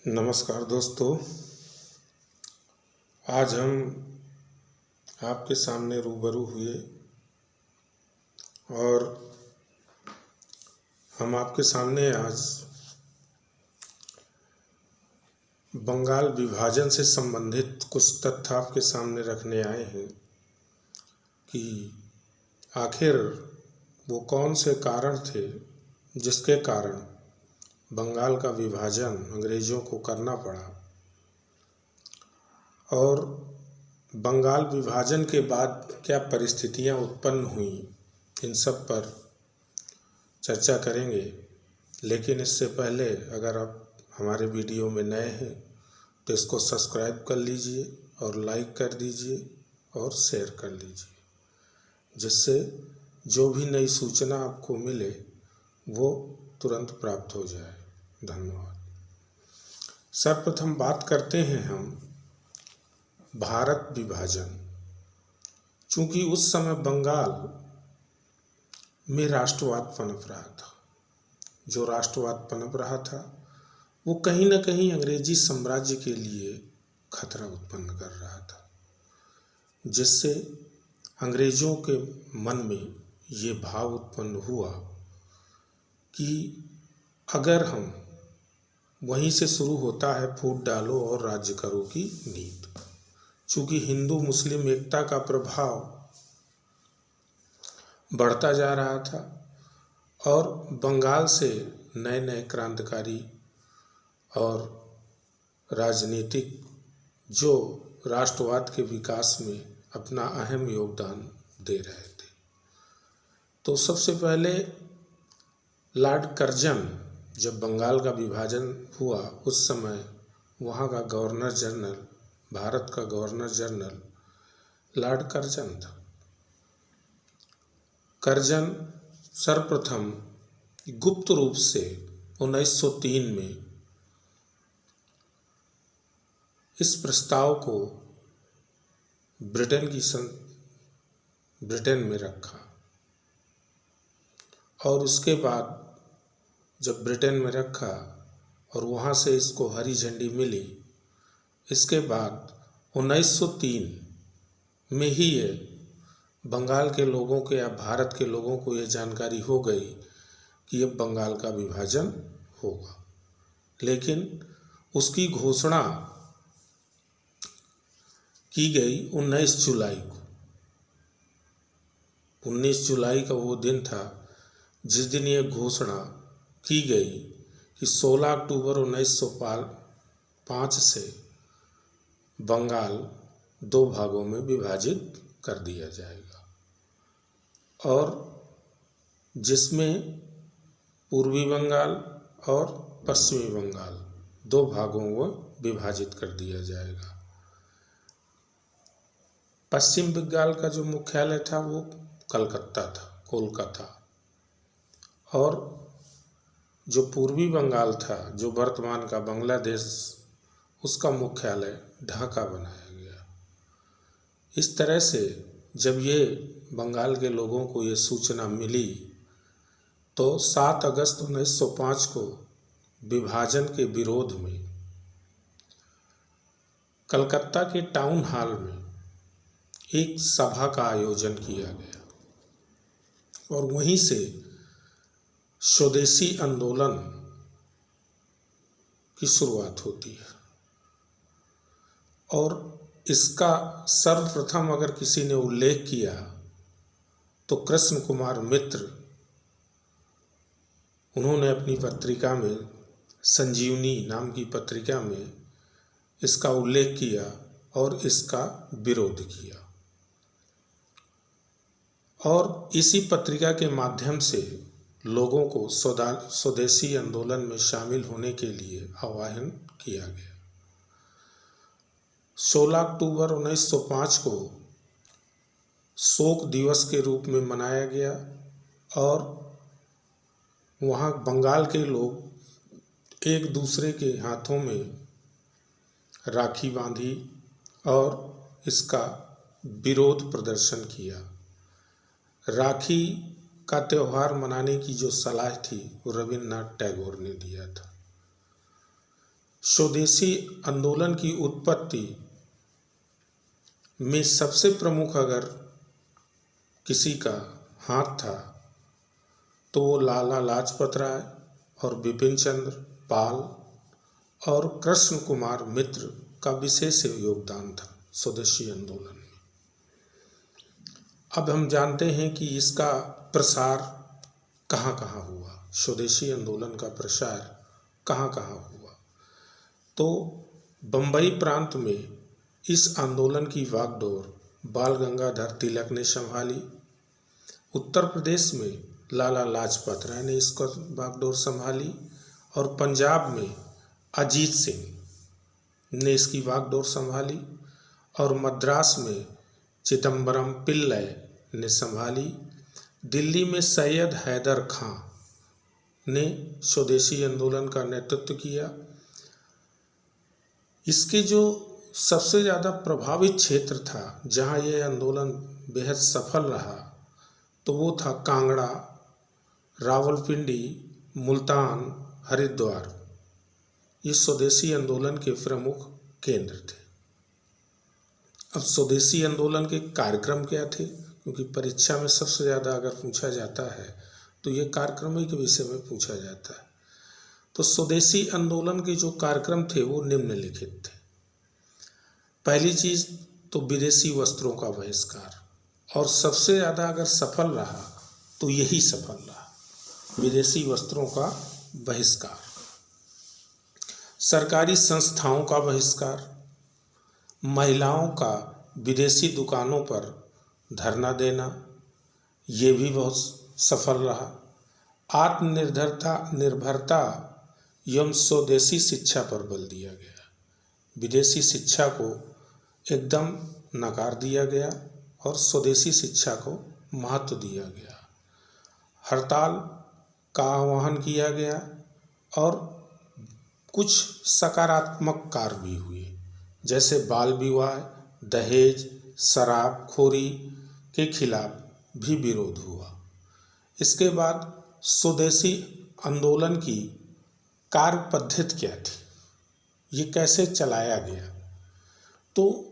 नमस्कार दोस्तों। आज हम आपके सामने रूबरू हुए और हम आपके सामने आज बंगाल विभाजन से संबंधित कुछ तथ्य आपके सामने रखने आए हैं कि आखिर वो कौन से कारण थे जिसके कारण बंगाल का विभाजन अंग्रेज़ों को करना पड़ा, और बंगाल विभाजन के बाद क्या परिस्थितियां उत्पन्न हुई, इन सब पर चर्चा करेंगे। लेकिन इससे पहले अगर आप हमारे वीडियो में नए हैं तो इसको सब्सक्राइब कर लीजिए और लाइक कर दीजिए और शेयर कर लीजिए, जिससे जो भी नई सूचना आपको मिले वो तुरंत प्राप्त हो जाए। धन्यवाद। सर्वप्रथम बात करते हैं हम भारत विभाजन। चूंकि उस समय बंगाल में राष्ट्रवाद पनप रहा था, जो राष्ट्रवाद पनप रहा था वो कहीं न कहीं अंग्रेजी साम्राज्य के लिए खतरा उत्पन्न कर रहा था, जिससे अंग्रेज़ों के मन में ये भाव उत्पन्न हुआ कि अगर हम वहीं से शुरू होता है फूट डालो और राज्य करो की नीति। चूँकि हिंदू मुस्लिम एकता का प्रभाव बढ़ता जा रहा था और बंगाल से नए नए क्रांतिकारी और राजनीतिक जो राष्ट्रवाद के विकास में अपना अहम योगदान दे रहे थे, तो सबसे पहले लॉर्ड कर्जन, जब बंगाल का विभाजन हुआ उस समय वहाँ का गवर्नर जनरल, भारत का गवर्नर जनरल लॉर्ड कर्जन था। कर्जन सर्वप्रथम गुप्त रूप से 1903 में इस प्रस्ताव को ब्रिटेन में रखा, और उसके बाद जब ब्रिटेन में रखा और वहाँ से इसको हरी झंडी मिली, इसके बाद 1903 में ही ये बंगाल के लोगों के या भारत के लोगों को ये जानकारी हो गई कि अब बंगाल का विभाजन होगा। लेकिन उसकी घोषणा की गई 19 जुलाई को। 19 जुलाई का वो दिन था जिस दिन ये घोषणा की गई कि 16 अक्टूबर 1905 से बंगाल 2 भागों में विभाजित कर दिया जाएगा, और जिसमें पूर्वी बंगाल और पश्चिमी बंगाल 2 भागों में विभाजित कर दिया जाएगा। पश्चिम बंगाल का जो मुख्यालय था वो कोलकाता, और जो पूर्वी बंगाल था, जो वर्तमान का बांग्लादेश, उसका मुख्यालय ढाका बनाया गया। इस तरह से जब ये बंगाल के लोगों को ये सूचना मिली तो 7 अगस्त 1905 को विभाजन के विरोध में कलकत्ता के टाउन हॉल में एक सभा का आयोजन किया गया, और वहीं से स्वदेशी आंदोलन की शुरुआत होती है। और इसका सर्वप्रथम अगर किसी ने उल्लेख किया तो कृष्ण कुमार मित्र, उन्होंने अपनी पत्रिका में, संजीवनी नाम की पत्रिका में इसका उल्लेख किया और इसका विरोध किया, और इसी पत्रिका के माध्यम से लोगों को स्वदेशी आंदोलन में शामिल होने के लिए आह्वान किया गया। 16 अक्टूबर 1905 को शोक दिवस के रूप में मनाया गया, और वहाँ बंगाल के लोग एक दूसरे के हाथों में राखी बांधी और इसका विरोध प्रदर्शन किया। राखी का त्यौहार मनाने की जो सलाह थी वो रविन्द्रनाथ टैगोर ने दिया था। स्वदेशी आंदोलन की उत्पत्ति में सबसे प्रमुख अगर किसी का हाथ था तो वो लाला लाजपत राय और बिपिन चंद्र पाल और कृष्ण कुमार मित्र का विशेष योगदान था स्वदेशी आंदोलन में। अब हम जानते हैं कि इसका प्रसार कहाँ कहाँ हुआ, स्वदेशी आंदोलन का प्रसार कहाँ कहाँ हुआ। तो बम्बई प्रांत में इस आंदोलन की वागडोर बाल गंगाधर तिलक ने संभाली। उत्तर प्रदेश में लाला लाजपत राय ने इसको वागडोर संभाली और पंजाब में अजीत सिंह ने इसकी वागडोर संभाली और मद्रास में चिदम्बरम पिल्लई ने संभाली। दिल्ली में सैयद हैदर खां ने स्वदेशी आंदोलन का नेतृत्व किया। इसके जो सबसे ज़्यादा प्रभावित क्षेत्र था जहाँ यह आंदोलन बेहद सफल रहा तो वो था कांगड़ा, रावलपिंडी, मुल्तान, हरिद्वार। ये स्वदेशी आंदोलन के प्रमुख केंद्र थे। अब स्वदेशी आंदोलन के कार्यक्रम क्या थे, क्योंकि परीक्षा में सबसे ज़्यादा अगर पूछा जाता है तो ये कार्यक्रम ही के विषय में पूछा जाता है। तो स्वदेशी आंदोलन के जो कार्यक्रम थे वो निम्नलिखित थे। पहली चीज़ तो विदेशी वस्त्रों का बहिष्कार, और सबसे ज़्यादा अगर सफल रहा तो यही सफल रहा, विदेशी वस्त्रों का बहिष्कार। सरकारी संस्थाओं का बहिष्कार, महिलाओं का विदेशी दुकानों पर धरना देना, ये भी बहुत सफल रहा। निर्भरता एवं स्वदेशी शिक्षा पर बल दिया गया, विदेशी शिक्षा को एकदम नकार दिया गया और स्वदेशी शिक्षा को महत्व दिया गया। हड़ताल का आह्वान किया गया और कुछ सकारात्मक कार्य भी हुए, जैसे बाल विवाह, दहेज, शराबखोरी के खिलाफ भी विरोध हुआ। इसके बाद स्वदेशी आंदोलन की कार्य पद्धति क्या थी, ये कैसे चलाया गया, तो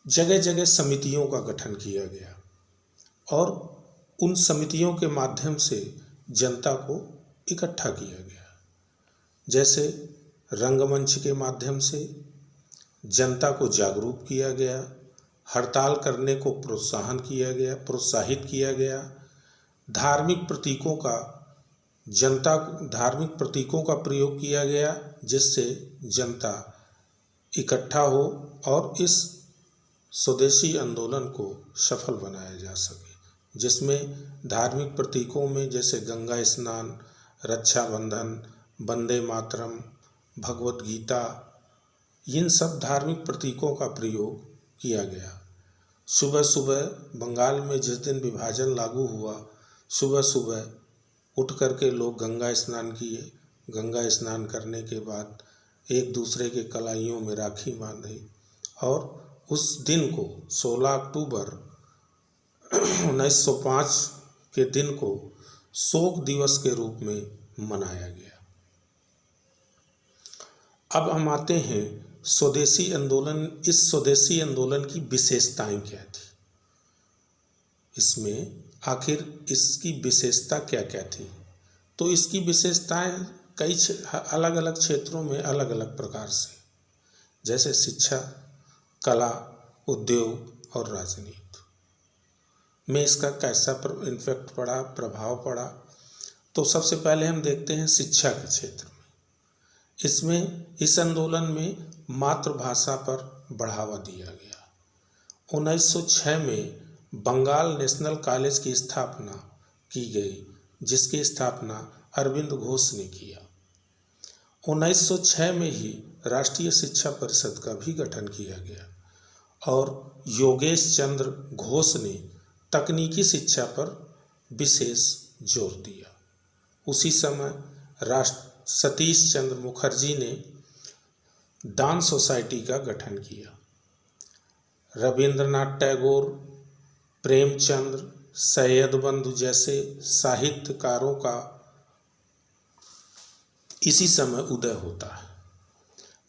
जगह जगह समितियों का गठन किया गया और उन समितियों के माध्यम से जनता को इकट्ठा किया गया। जैसे रंगमंच के माध्यम से जनता को जागरूक किया गया, हड़ताल करने को प्रोत्साहित किया गया, धार्मिक प्रतीकों का प्रयोग किया गया जिससे जनता इकट्ठा हो और इस स्वदेशी आंदोलन को सफल बनाया जा सके, जिसमें धार्मिक प्रतीकों में जैसे गंगा स्नान, रक्षाबंधन, वंदे मातरम, भगवत गीता, इन सब धार्मिक प्रतीकों का प्रयोग किया गया। सुबह सुबह बंगाल में जिस दिन विभाजन लागू हुआ, सुबह सुबह उठ करके लोग गंगा स्नान किए। गंगा स्नान करने के बाद एक दूसरे के कलाइयों में राखी बांधी और उस दिन को 16 अक्टूबर 1905 के दिन को शोक दिवस के रूप में मनाया गया। अब हम आते हैं स्वदेशी आंदोलन। इस स्वदेशी आंदोलन की विशेषताएं क्या थी, इसमें आखिर इसकी विशेषता क्या क्या थी। तो इसकी विशेषताएं कई अलग अलग क्षेत्रों में अलग अलग प्रकार से, जैसे शिक्षा, कला, उद्योग और राजनीति में इसका कैसा इम्पैक्ट पड़ा, प्रभाव पड़ा। तो सबसे पहले हम देखते हैं शिक्षा के क्षेत्र में। इसमें इस आंदोलन में मातृभाषा पर बढ़ावा दिया गया। 1906 में बंगाल नेशनल कॉलेज की स्थापना की गई, जिसकी स्थापना अरविंद घोष ने किया। 1906 में ही राष्ट्रीय शिक्षा परिषद का भी गठन किया गया और योगेश चंद्र घोष ने तकनीकी शिक्षा पर विशेष जोर दिया। उसी समय सतीश चंद्र मुखर्जी ने डांस सोसाइटी का गठन किया। रविंद्रनाथ टैगोर, प्रेमचंद्र, सैयद बंधु जैसे साहित्यकारों का इसी समय उदय होता है।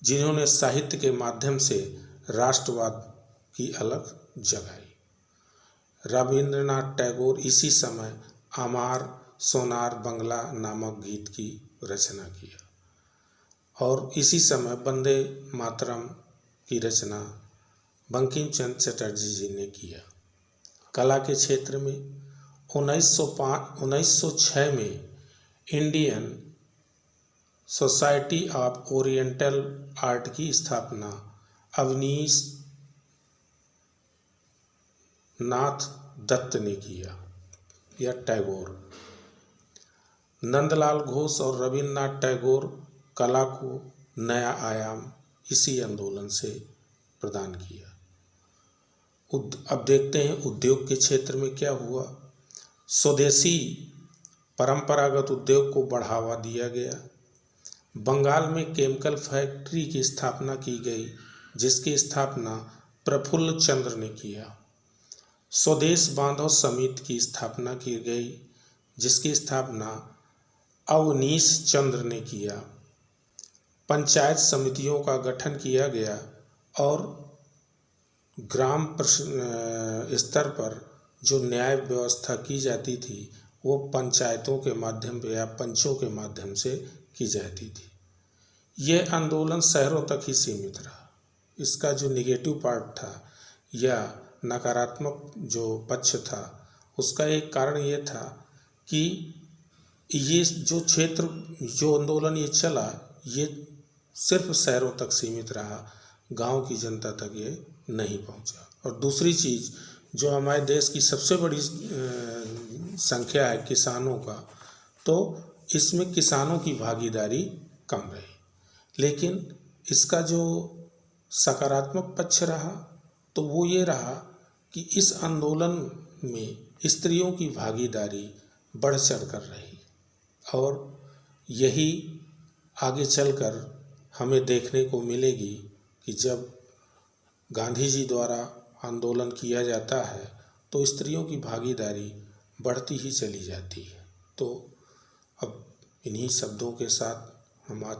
जिन्होंने साहित्य के माध्यम से राष्ट्रवाद की अलग जगाई। रविंद्रनाथ टैगोर इसी समय आमार सोनार बंगला नामक गीत की रचना किया और इसी समय वंदे मातरम की रचना बंकिम चंद्र चटर्जी जी ने किया। कला के क्षेत्र में 1906 में Indian society of oriental art की स्थापना अवनीश नाथ दत्त ने किया या टैगोर। नंदलाल घोष और रविन्द्रनाथ टैगोर कला को नया आयाम इसी आंदोलन से प्रदान किया। अब देखते हैं उद्योग के क्षेत्र में क्या हुआ। स्वदेशी परंपरागत उद्योग को बढ़ावा दिया गया। बंगाल में केमिकल फैक्ट्री की स्थापना की गई, जिसकी स्थापना प्रफुल्ल चंद्र ने किया। स्वदेश बांधव समिति की स्थापना की गई, जिसकी स्थापना अवनीश चंद्र ने किया। पंचायत समितियों का गठन किया गया और ग्राम स्तर पर जो न्याय व्यवस्था की जाती थी वो पंचायतों के माध्यम या पंचों के माध्यम से की जाती थी। यह आंदोलन शहरों तक ही सीमित रहा। इसका जो निगेटिव पार्ट था या नकारात्मक जो पक्ष था, उसका एक कारण ये था कि ये जो क्षेत्र जो आंदोलन ये चला, ये सिर्फ शहरों तक सीमित रहा, गांव की जनता तक ये नहीं पहुंचा। और दूसरी चीज़, जो हमारे देश की सबसे बड़ी संख्या है किसानों का, तो इसमें किसानों की भागीदारी कम रही। लेकिन इसका जो सकारात्मक पक्ष रहा तो वो ये रहा कि इस आंदोलन में स्त्रियों की भागीदारी बढ़ चढ़ कर रही और यही आगे चलकर हमें देखने को मिलेगी कि जब गांधी जी द्वारा आंदोलन किया जाता है तो स्त्रियों की भागीदारी बढ़ती ही चली जाती है। तो अब इन्हीं शब्दों के साथ हम आज